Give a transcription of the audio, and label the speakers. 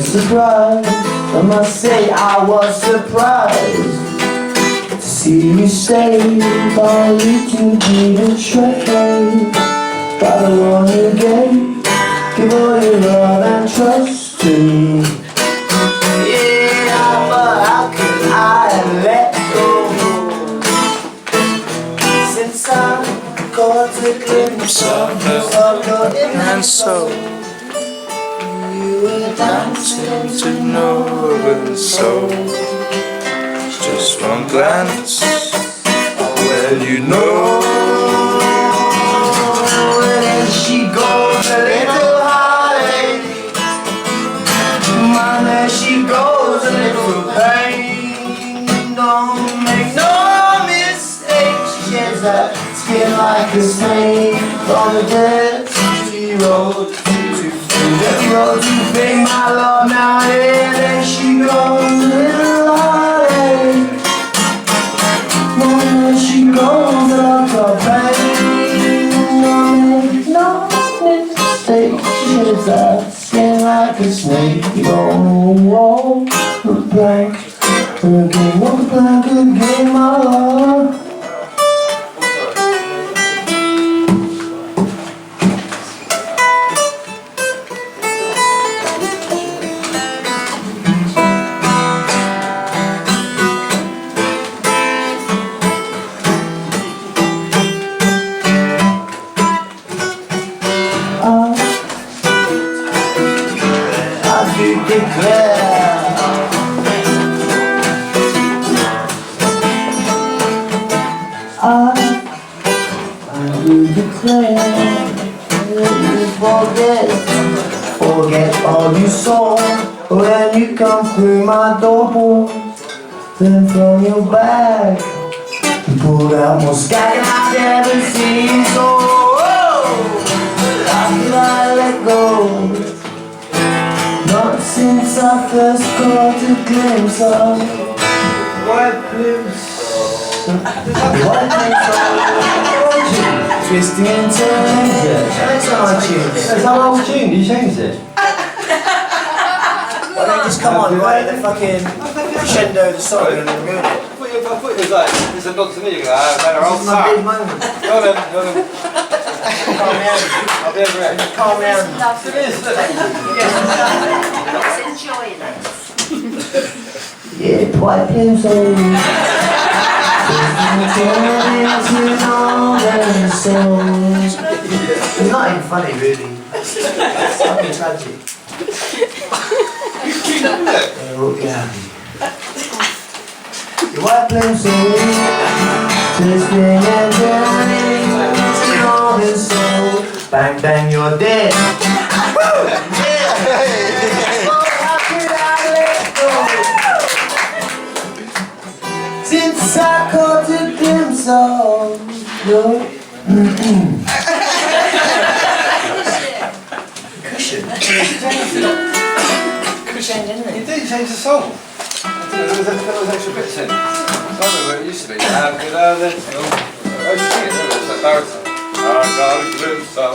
Speaker 1: surprised. I must say I was surprised to see you stay, only to be betrayed by the one you gave. Give all your love and trust to me. Yeah, but how could I let go? Since I caught a glimpse of your inner soul, you were dancing to northern soul. Just one glance, well you know. And then she goes a little heartache, man, there she goes a little pain. Don't make no mistake, she sheds that skin like a snake on the dirty road to bring my love now and then she goes a little heartache. When she goes like a pain, don't make no mistake, she sheds that skin like a snake. Don't walk the plank again, walk the plank again, my love. I do declare that you forget all you saw when you come through my door. Then from your bag you pulled out more sky I've never seen. So how could I let go? Not since I first caught a glimpse of white lips, twisting and turning. That's not my tune. That's not my tune. You changed it. Why don't you just come on right at the fucking crescendo of the song and then ruin it?
Speaker 2: I thought it was like, it's a nod to me, you go, better old
Speaker 1: This is my big moment.
Speaker 2: Go on.
Speaker 1: Calm down.
Speaker 2: I'll be over it.
Speaker 1: Calm down.
Speaker 2: It is.
Speaker 3: Enjoying it.
Speaker 1: Yeah, white lips on. It's not even funny, really. It's fucking tragic. Yeah. Your white flames so twisting and turning, strong and so bang bang, you're dead. How could I let go? Since I caught a glimpse of your
Speaker 2: Cushion, didn't it? You did change the song. There was extra bits in. I don't know where it used to be. How could I let go? I used to sing it, it was like baritone. I got a glimpse of